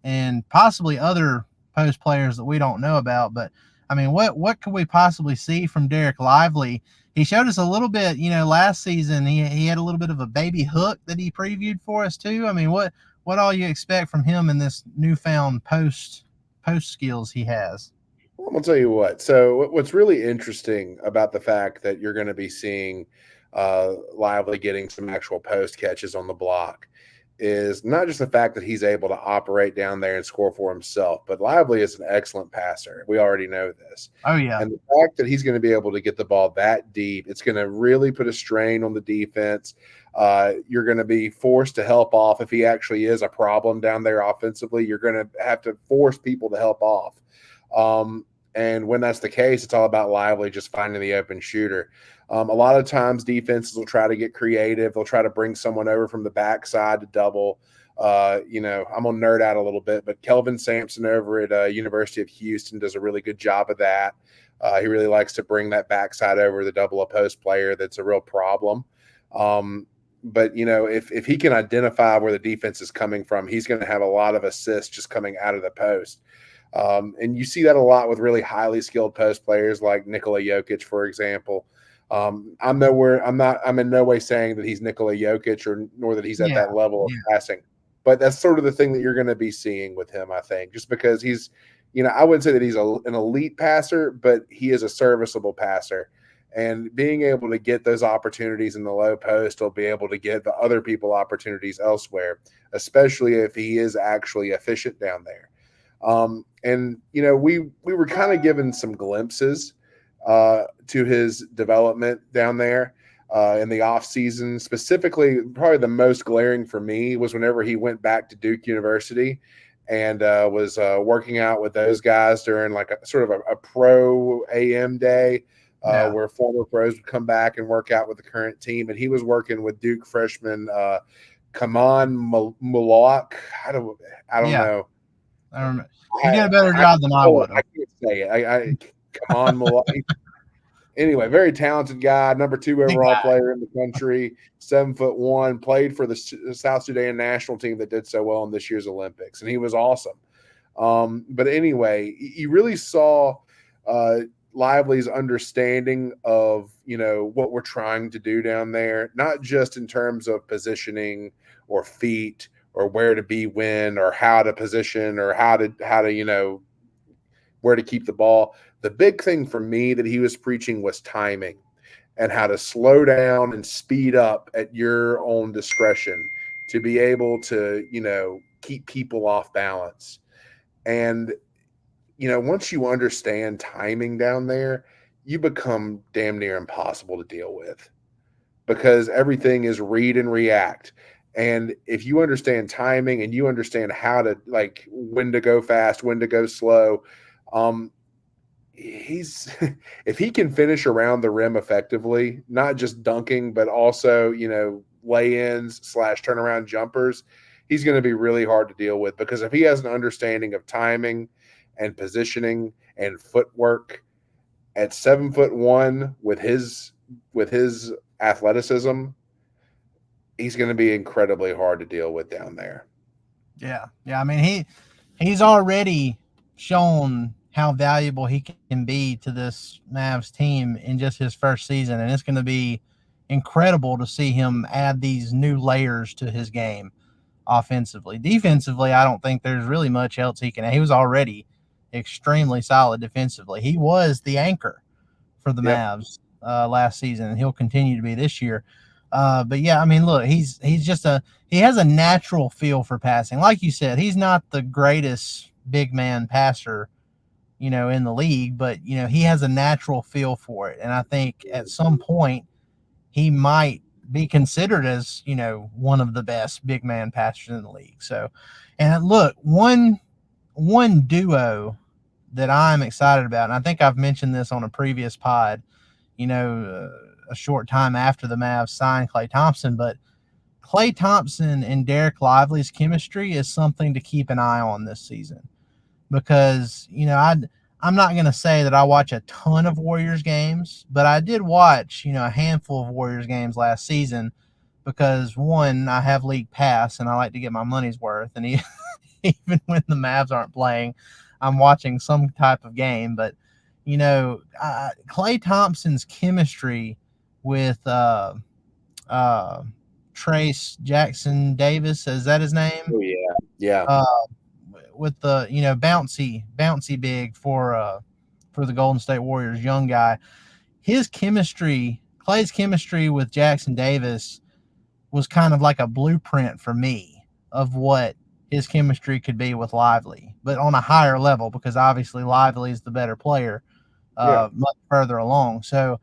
and possibly other post players that we don't know about. But I mean, what could we possibly see from Dereck Lively? He showed us a little bit, you know, last season. He had a little bit of a baby hook that he previewed for us too. I mean, what all you expect from him in this newfound post skills he has? Well, I'm gonna tell you what. So what's really interesting about the fact that you're going to be seeing Lively getting some actual post catches on the block is not just the fact that he's able to operate down there and score for himself, but Lively is an excellent passer. We already know this. Oh, yeah. And the fact that he's going to be able to get the ball that deep, it's going to really put a strain on the defense. You're going to be forced to help off. If he actually is a problem down there offensively, you're going to have to force people to help off. And when that's the case, it's all about Lively just finding the open shooter. A lot of times defenses will try to get creative. They'll try to bring someone over from the backside to double. You know, I'm going to nerd out a little bit, but Kelvin Sampson over at University of Houston does a really good job of that. He really likes to bring that backside over the double a post player. That's a real problem. But, you know, if he can identify where the defense is coming from, he's going to have a lot of assists just coming out of the post. And you see that a lot with really highly skilled post players like Nikola Jokic, for example. I'm in no way saying that he's Nikola Jokic nor that he's at that level of passing, but that's sort of the thing that you're going to be seeing with him, I think, just because he's, you know, I wouldn't say that he's an elite passer, but he is a serviceable passer, and being able to get those opportunities in the low post will be able to get the other people opportunities elsewhere, especially if he is actually efficient down there. And, you know, we were kind of given some glimpses to his development down there in the off season. Specifically, probably the most glaring for me was whenever he went back to Duke University and was working out with those guys during like a sort of a pro AM day where former pros would come back and work out with the current team. And he was working with Duke freshman Kaman Mulak. I don't know. I don't know. He did a better job than I would. I can't say it. Come on, Milwaukee. Anyway, very talented guy, number 2 overall player in the country, 7'1", played for the South Sudan national team that did so well in this year's Olympics, and he was awesome. But anyway, you really saw Lively's understanding of, you know, what we're trying to do down there, not just in terms of positioning or feet where to be when, or how to position, or how to where to keep the ball. The big thing for me that he was preaching was timing and how to slow down and speed up at your own discretion to be able to, keep people off balance. And, once you understand timing down there, you become damn near impossible to deal with because everything is read and react. And if you understand timing and you understand how to, like, when to go fast, when to go slow, he's if he can finish around the rim effectively, not just dunking, but also, lay-ins / turnaround jumpers, he's going to be really hard to deal with, because if he has an understanding of timing and positioning and footwork at 7'1" with his athleticism, he's going to be incredibly hard to deal with down there. Yeah. I mean, he's already shown how valuable he can be to this Mavs team in just his first season, and it's going to be incredible to see him add these new layers to his game offensively. Defensively, I don't think there's really much else he can. He was already extremely solid defensively. He was the anchor for the Mavs last season, and he'll continue to be this year. But yeah, I mean, look, he has a natural feel for passing. Like you said, he's not the greatest big man passer, in the league, but he has a natural feel for it. And I think at some point he might be considered as, one of the best big man passers in the league. So, and look, one duo that I'm excited about, and I think I've mentioned this on a previous pod, a short time after the Mavs signed Klay Thompson, but Klay Thompson and Dereck Lively's chemistry is something to keep an eye on this season, because, I'm not going to say that I watch a ton of Warriors games, but I did watch, a handful of Warriors games last season because, one, I have league pass and I like to get my money's worth. And even when the Mavs aren't playing, I'm watching some type of game. But, Klay Thompson's chemistry with Trace Jackson Davis, is that his name? Oh, yeah. With the bouncy big for the Golden State Warriors, young guy. Klay's chemistry with Jackson Davis was kind of like a blueprint for me of what his chemistry could be with Lively, but on a higher level, because obviously Lively is the better player, much further along. So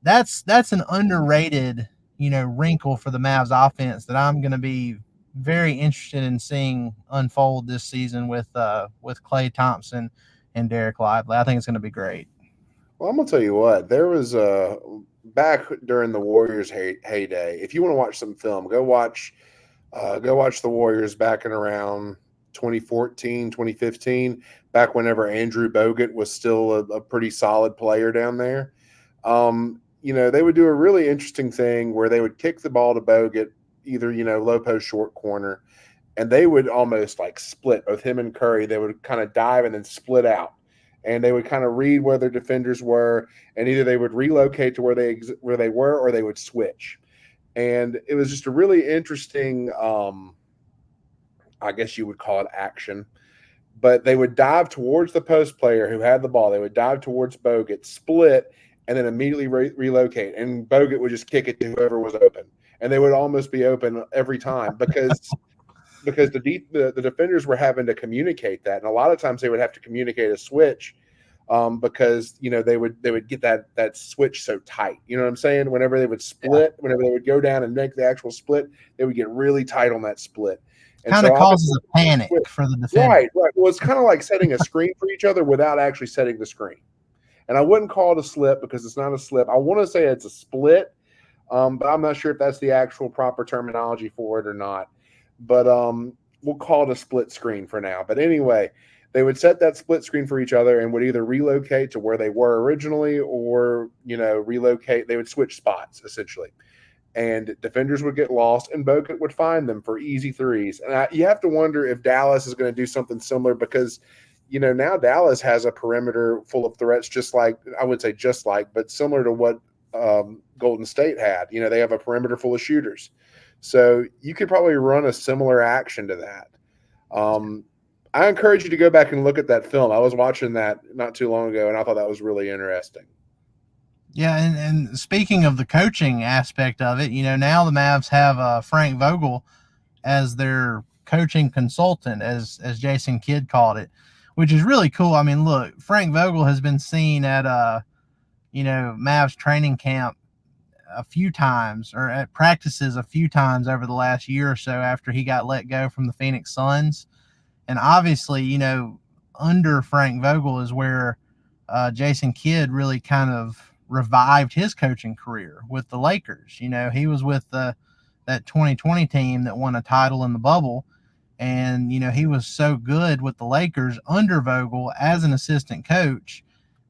that's an underrated, wrinkle for the Mavs offense that I'm going to be very interested in seeing unfold this season with Klay Thompson and Dereck Lively. I think it's going to be great. Well, I'm going to tell you what, there was back during the Warriors heyday, if you want to watch some film, go watch the Warriors back in around 2014, 2015, back whenever Andrew Bogut was still a pretty solid player down there. They would do a really interesting thing where they would kick the ball to Bogut, either, low post, short corner, and they would almost like split, both him and Curry. They would kind of dive and then split out, and they would kind of read where their defenders were, and either they would relocate to where they were, or they would switch. And it was just a really interesting, I guess you would call it action, but they would dive towards the post player who had the ball. They would dive towards Bogut, split, and then immediately relocate, and Bogut would just kick it to whoever was open. And they would almost be open every time because the defenders were having to communicate that, and a lot of times they would have to communicate a switch because they would get that switch so tight. You know what I'm saying? Whenever they would split, whenever they would go down and make the actual split, they would get really tight on that split. Kind of causes a panic for the defender. Right. Well, it's kind of like setting a screen for each other without actually setting the screen. And I wouldn't call it a slip because it's not a slip. I want to say it's a split. But I'm not sure if that's the actual proper terminology for it or not. But we'll call it a split screen for now. But anyway, they would set that split screen for each other and would either relocate to where they were originally or, relocate. They would switch spots, essentially. And defenders would get lost, and Bogut would find them for easy threes. And you have to wonder if Dallas is going to do something similar because, now Dallas has a perimeter full of threats, but similar to what Golden State had. They have a perimeter full of shooters. So you could probably run a similar action to that. I encourage you to go back and look at that film. I was watching that not too long ago, and I thought that was really interesting. Yeah, and speaking of the coaching aspect of it, now the Mavs have Frank Vogel as their coaching consultant, as Jason Kidd called it, which is really cool. I mean, look, Frank Vogel has been seen at Mavs training camp a few times, or at practices a few times over the last year or so after he got let go from the Phoenix Suns. And obviously, under Frank Vogel is where Jason Kidd really kind of revived his coaching career with the Lakers. He was with that 2020 team that won a title in the bubble. And, he was so good with the Lakers under Vogel as an assistant coach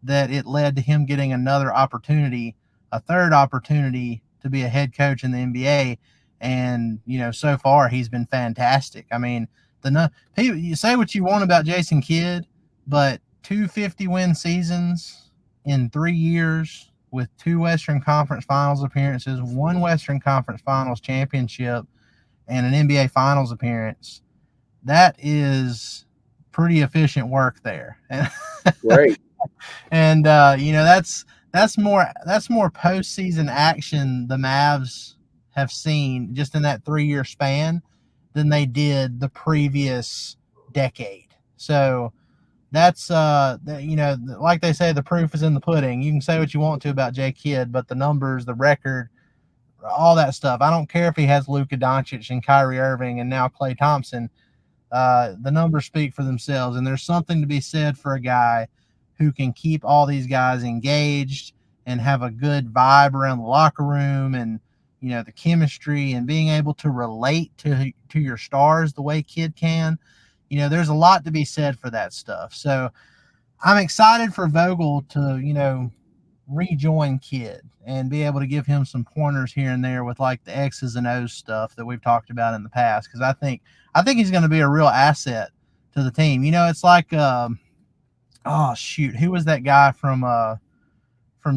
that it led to him getting another opportunity, a third opportunity to be a head coach in the NBA. And, so far he's been fantastic. I mean, you say what you want about Jason Kidd, but 250 win seasons in 3 years with 2 Western Conference Finals appearances, 1 Western Conference Finals championship, and an NBA Finals appearance. That is pretty efficient work there. Great. And that's more postseason action the Mavs have seen just in that 3-year span than they did the previous decade. So that's like they say, the proof is in the pudding. You can say what you want to about Jay Kidd, but the numbers, the record, all that stuff. I don't care if he has Luka Doncic and Kyrie Irving and now Klay Thompson. The numbers speak for themselves, and there's something to be said for a guy who can keep all these guys engaged and have a good vibe around the locker room, and the chemistry and being able to relate to your stars the way Kidd can. There's a lot to be said for that stuff. So I'm excited for Vogel to rejoin Kidd and be able to give him some pointers here and there with like the X's and O's stuff that we've talked about in the past, because I think he's going to be a real asset to the team. It's like who was that guy from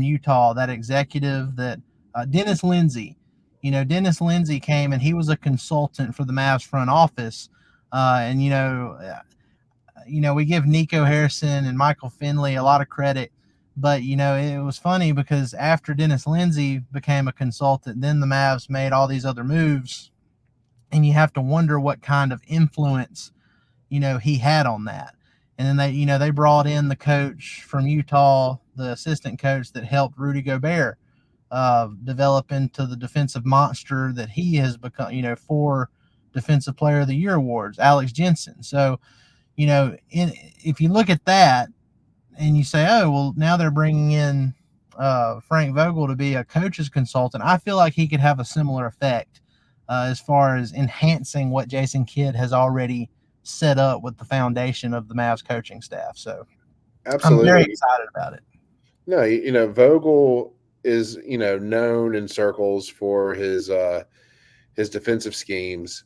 Utah, that executive that Dennis Lindsey. Dennis Lindsey came and he was a consultant for the Mavs front office, and we give Nico Harrison and Michael Finley a lot of credit. But, it was funny because after Dennis Lindsey became a consultant, then the Mavs made all these other moves. And you have to wonder what kind of influence, he had on that. And then they brought in the coach from Utah, the assistant coach that helped Rudy Gobert develop into the defensive monster that he has become, 4 Defensive Player of the Year awards, Alex Jensen. So, if you look at that, and you say, oh, well, now they're bringing in Frank Vogel to be a coach's consultant, I feel like he could have a similar effect as far as enhancing what Jason Kidd has already set up with the foundation of the Mavs coaching staff. So Absolutely. I'm very excited about it. No, Vogel is, known in circles for his defensive schemes.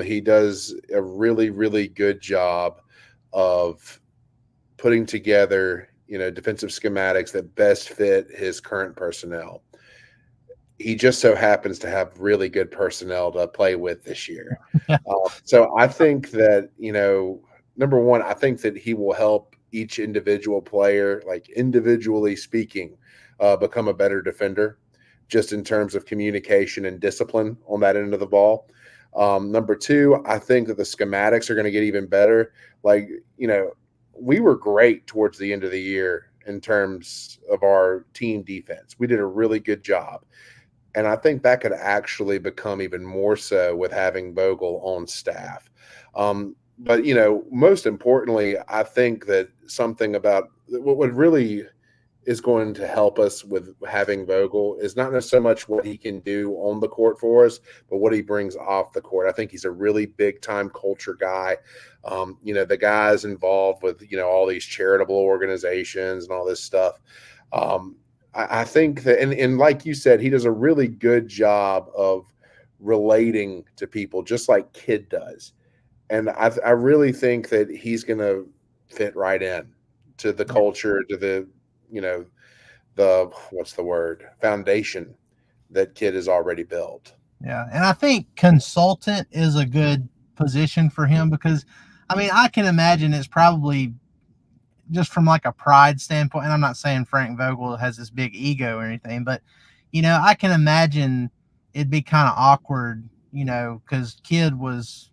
He does a really, really good job of putting together, defensive schematics that best fit his current personnel. He just so happens to have really good personnel to play with this year. So I think that, number one, I think that he will help each individual player, like individually speaking, become a better defender, just in terms of communication and discipline on that end of the ball. Number two, I think that the schematics are going to get even better. Like, we were great towards the end of the year in terms of our team defense. We did a really good job. And I think that could actually become even more so with having Vogel on staff. But, most importantly, I think that something about what really is going to help us with having Vogel is not so much what he can do on the court for us, but what he brings off the court. I think he's a really big time culture guy. The guys involved with, all these charitable organizations and all this stuff. I think that, and like you said, he does a really good job of relating to people, just like Kidd does. And I really think that he's going to fit right in to the culture, to the, the foundation that Kidd has already built. Yeah, and I think consultant is a good position for him because, I mean, I can imagine it's probably just from like a pride standpoint, and I'm not saying Frank Vogel has this big ego or anything, but, you know, I can imagine it'd be kind of awkward, you know, because Kidd was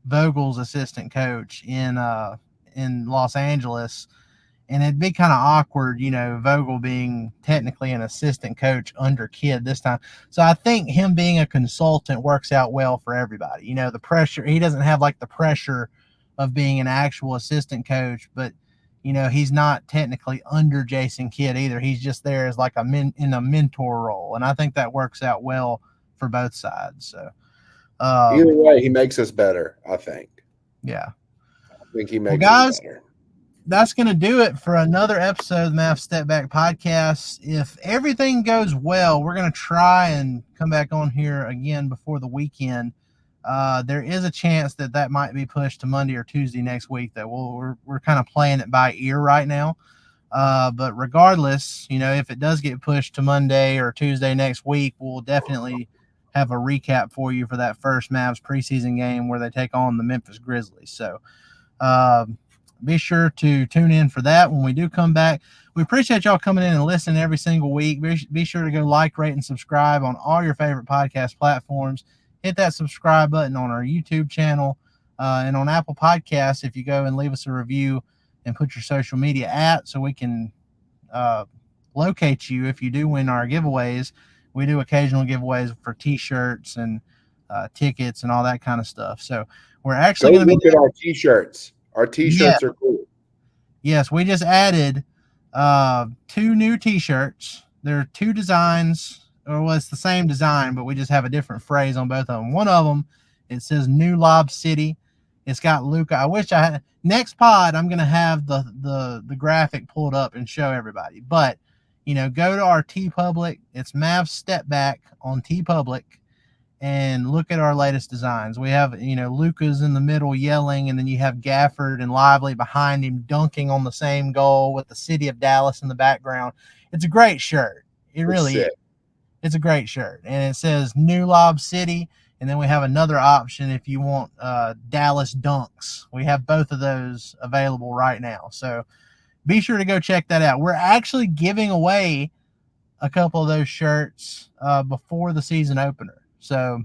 Vogel's assistant coach in Los Angeles, and it'd be kind of awkward, you know, Vogel being technically an assistant coach under Kidd this time. So I think him being a consultant works out well for everybody. You know, the pressure, he doesn't have like the pressure of being an actual assistant coach, but, you know, he's not technically under Jason Kidd either. He's just there as like in a mentor role. And I think that works out well for both sides. So either way, he makes us better, I think. Yeah. I think he makes us better. That's going to do it for another episode of the Mavs Step Back Podcast. If everything goes well, we're going to try and come back on here again before the weekend. There is a chance that might be pushed to Monday or Tuesday next week. That we're kind of playing it by ear right now. But regardless, you know, if it does get pushed to Monday or Tuesday next week, we'll definitely have a recap for you for that first Mavs preseason game where they take on the Memphis Grizzlies. So, be sure to tune in for that when we do come back. We appreciate y'all coming in and listening every single week. Be sure to go like, rate, and subscribe on all your favorite podcast platforms. Hit that subscribe button on our YouTube channel and on Apple Podcasts if you go and leave us a review and put your social media so we can locate you if you do win our giveaways. We do occasional giveaways for T-shirts and tickets and all that kind of stuff. So we're actually going to look at our T-shirts. Our T-shirts are cool. Yes, we just added 2 new T-shirts. There are 2 designs, or it's the same design, but we just have a different phrase on both of them. One of them, it says New Lob City. It's got Luka. I wish I had. Next pod, I'm going to have the graphic pulled up and show everybody. But, you know, go to our TeePublic. It's Mavs Step Back on TeePublic. And look at our latest designs. We have, you know, Luka's in the middle yelling, and then you have Gafford and Lively behind him dunking on the same goal with the city of Dallas in the background. It's a great shirt. It really is. It's a great shirt. And it says New Lob City, and then we have another option if you want Dallas Dunks. We have both of those available right now. So be sure to go check that out. We're actually giving away a couple of those shirts before the season opener. So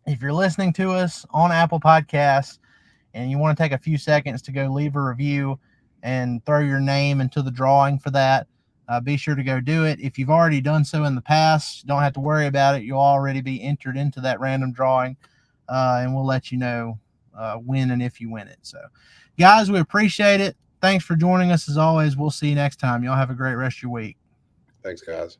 if you're listening to us on Apple Podcasts and you want to take a few seconds to go leave a review and throw your name into the drawing for that, be sure to go do it. If you've already done so in the past, don't have to worry about it. You'll already be entered into that random drawing, and we'll let you know when and if you win it. So, guys, we appreciate it. Thanks for joining us as always. We'll see you next time. Y'all have a great rest of your week. Thanks, guys.